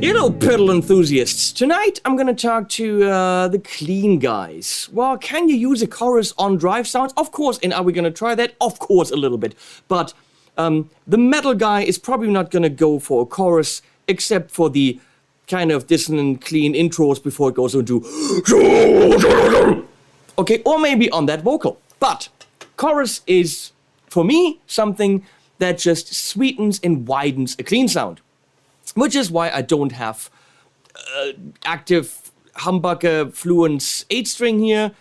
Hello, pedal enthusiasts. Tonight I'm gonna talk to the clean guys. Well, can you use a chorus on drive sounds? Of course, and are we gonna try that? Of course, a little bit. But the metal guy is probably not gonna go for a chorus, except for the kind of dissonant, clean intros before it goes into okay, or maybe on that vocal. But chorus is, for me, something that just sweetens and widens a clean sound. Which is why I don't have active humbucker Fluence 8-string here,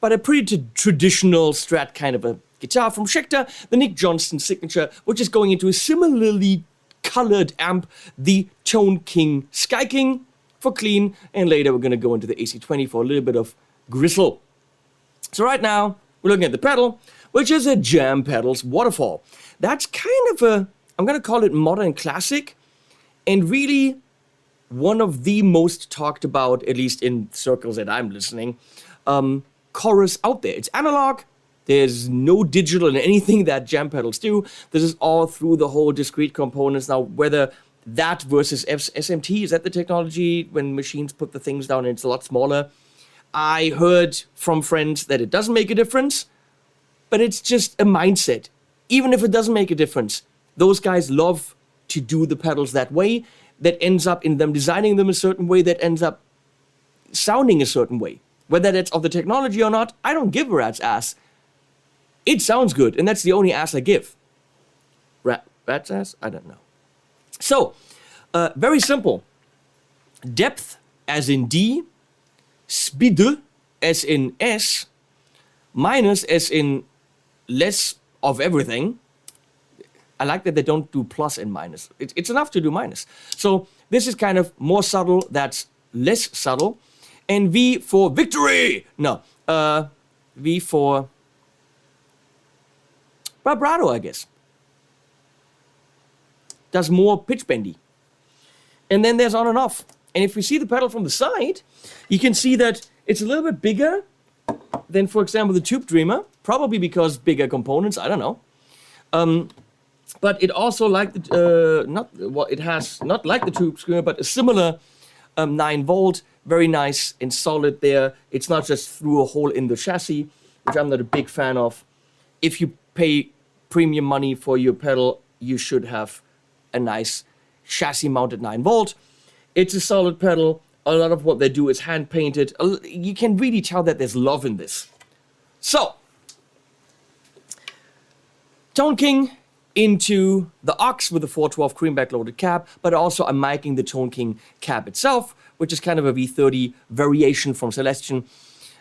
but a pretty traditional Strat kind of a guitar from Schecter, the Nick Johnston signature, which is going into a similarly colored amp, the Tone King Sky King for clean, and later we're going to go into the AC20 for a little bit of gristle. So right now, we're looking at the pedal, which is a Jam Pedals Waterfall. That's kind of a, I'm going to call it modern classic, and really one of the most talked about, at least in circles that I'm listening, chorus out there. It's analog. There's no digital in anything that Jam Pedals do. This is all through the whole discrete components. Now, whether that versus SMT, is that the technology when machines put the things down and it's a lot smaller? I heard from friends that it doesn't make a difference, but it's just a mindset. Even if it doesn't make a difference, those guys love to do the pedals that way, that ends up in them designing them a certain way, that ends up sounding a certain way. Whether that's of the technology or not, I don't give a rat's ass. It sounds good, and that's the only ass I give. Rat's ass? I don't know. So, very simple. Depth as in D, speed as in S, minus as in less of everything. I like that they don't do plus and minus. It's enough to do minus. So this is kind of more subtle, that's less subtle. And V for victory! No, V for vibrato, I guess. Does more pitch bendy. And then there's on and off. And if we see the pedal from the side, you can see that it's a little bit bigger than, for example, the Tube Dreamer. Probably because bigger components, I don't know. But it also like the it has not like the Tube Screamer, but a similar 9-volt, very nice and solid there. It's not just through a hole in the chassis, which I'm not a big fan of. If you pay premium money for your pedal, you should have a nice chassis-mounted 9-volt. It's a solid pedal. A lot of what they do is hand-painted. You can really tell that there's love in this. So, Tone King into the aux with the 412 cream back-loaded cab, but also I'm miking the Tone King cab itself, which is kind of a V30 variation from Celestion,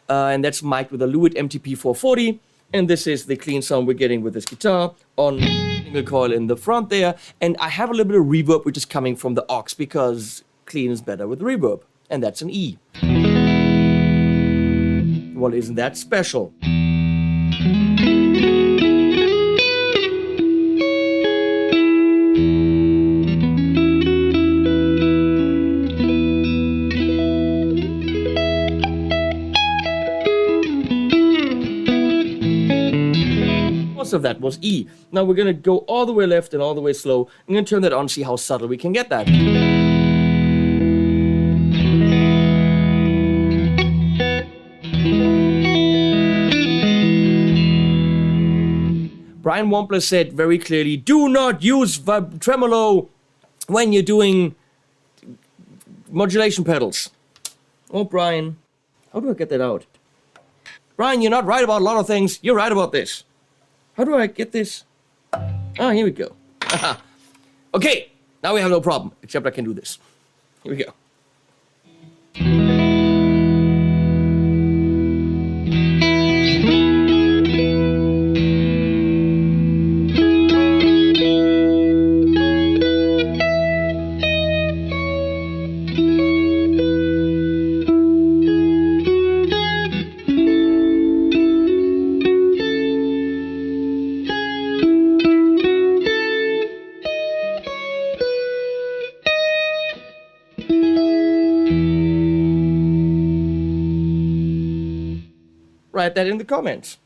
and that's mic'd with a Lewitt MTP 440, and this is the clean sound we're getting with this guitar on single coil in the front there, and I have a little bit of reverb which is coming from the aux because clean is better with reverb, and that's an E. Well, isn't that special? Of that was E. Now we're gonna go all the way left and all the way slow. I'm gonna turn that on, see how subtle we can get that. Brian Wampler said very clearly, do not use tremolo when you're doing modulation pedals. Oh, Brian, how do I get that out? Brian, you're not right about a lot of things. You're right about this. How do I get this? Ah, here we go. Okay, now we have no problem, except I can do this. Here we go. Write that in the comments.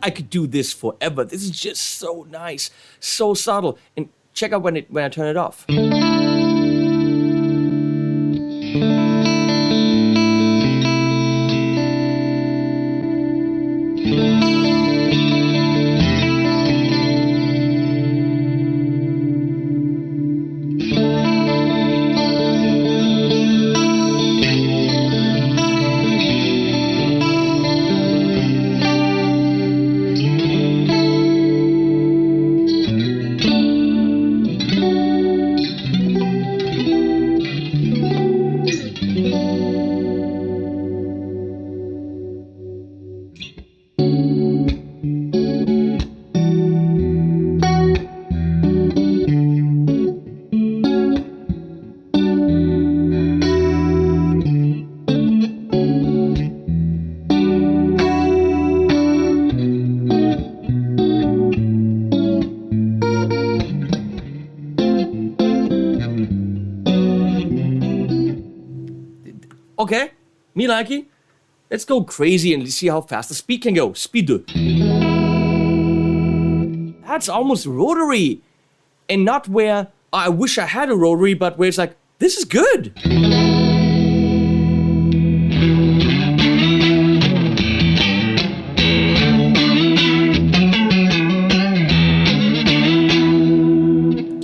I could do this forever. This is just so nice, so subtle. And check out when I turn it off. Okay, me likey. Let's go crazy and see how fast the speed can go. Speed. That's almost rotary. And not where I wish I had a rotary, but where it's like, this is good.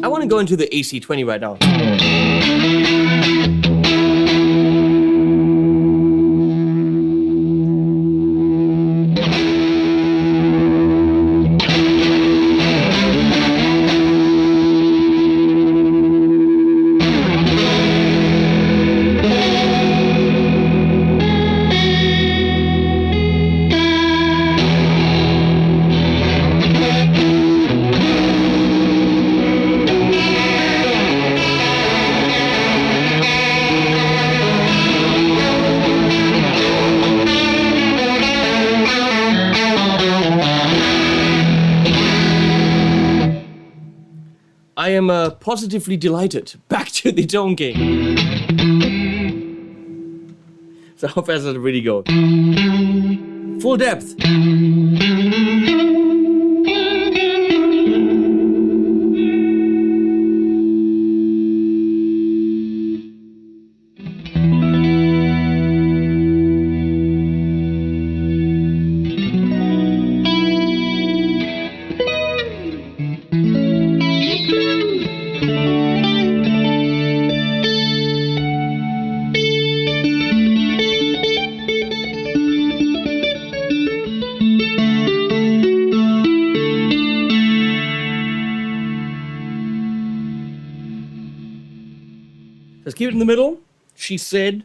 I want to go into the AC20 right now. I am positively delighted. Back to the tone game. So how fast does it really go? Full depth. Let's keep it in the middle. She said.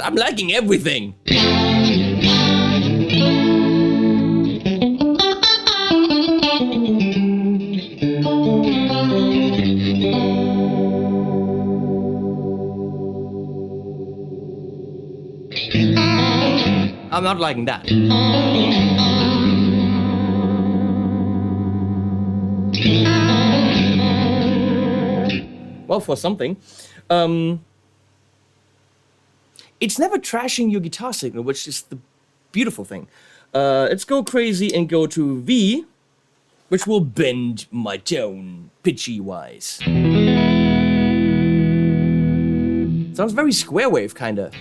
I'm liking everything. I'm not liking that. Well, for something. It's never trashing your guitar signal, which is the beautiful thing. Let's go crazy and go to V, which will bend my tone, pitchy-wise. Sounds very square wave, kinda.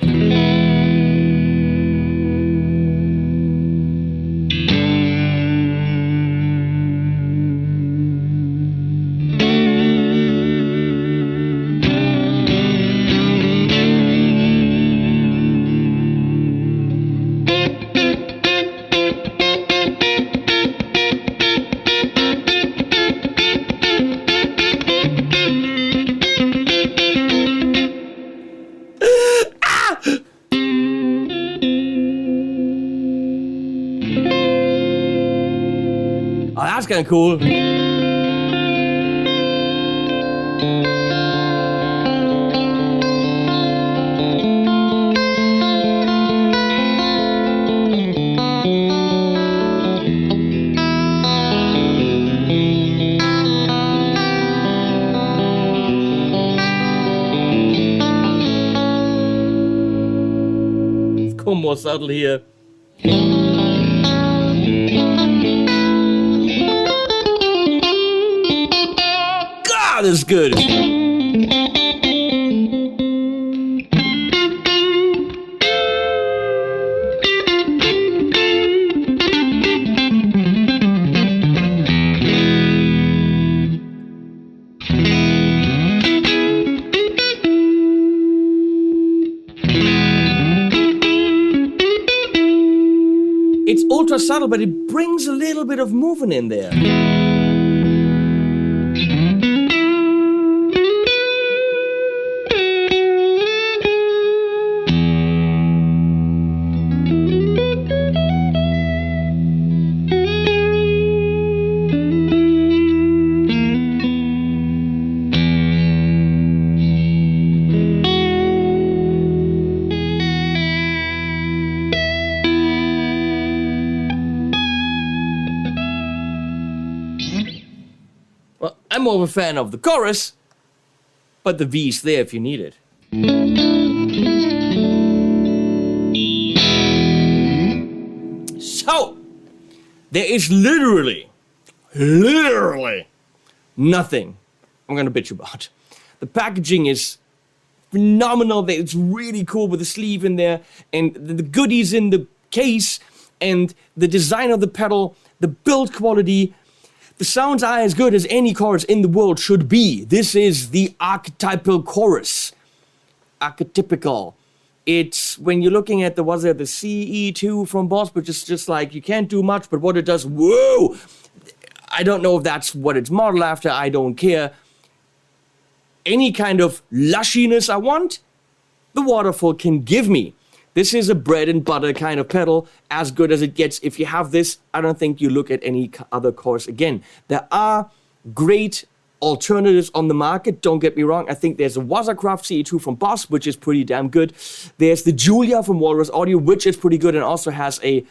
that's kind of cool. More subtle here. God, that's good. It's ultra subtle, but it brings a little bit of movement in there. Well, I'm more of a fan of the chorus, but the V's there if you need it. So, there is literally nothing I'm gonna bitch about. The packaging is phenomenal. It's really cool with the sleeve in there, and the goodies in the case, and the design of the pedal, the build quality. The sounds are as good as any chorus in the world should be. This is the archetypal chorus. Archetypical. It's when you're looking at the CE2 from Boss, but just like you can't do much, but what it does, whoa! I don't know if that's what it's modeled after, I don't care. Any kind of lushiness I want, the Waterfall can give me. This is a bread and butter kind of pedal, as good as it gets. If you have this, I don't think you look at any other chorus again. There are great alternatives on the market, don't get me wrong. I think there's a Wasserkraft CE2 from Boss, which is pretty damn good. There's the Julia from Walrus Audio, which is pretty good and also has a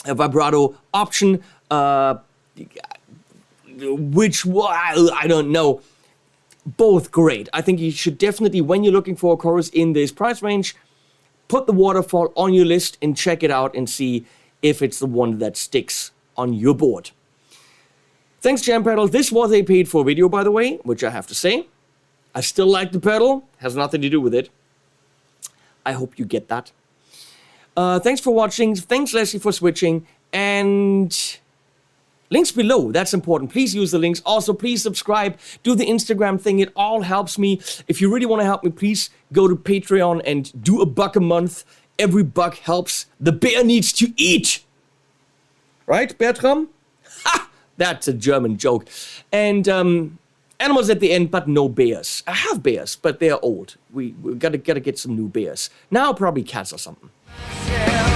vibrato option, which, I don't know. Both great. I think you should definitely, when you're looking for a chorus in this price range, put the Waterfall on your list and check it out and see if it's the one that sticks on your board. Thanks, Jam Pedal. This was a paid-for video, by the way, which I have to say. I still like the pedal. Has nothing to do with it. I hope you get that. Thanks for watching. Thanks, Leslie, for switching. And links below. That's important. Please use the links. Also, please subscribe. Do the Instagram thing. It all helps me. If you really want to help me, please go to Patreon and do $1 a month. Every buck helps. The bear needs to eat. Right, Bertram? Ha! That's a German joke. And animals at the end, but no bears. I have bears, but they're old. We gotta get some new bears. Now probably cats or something. Yeah.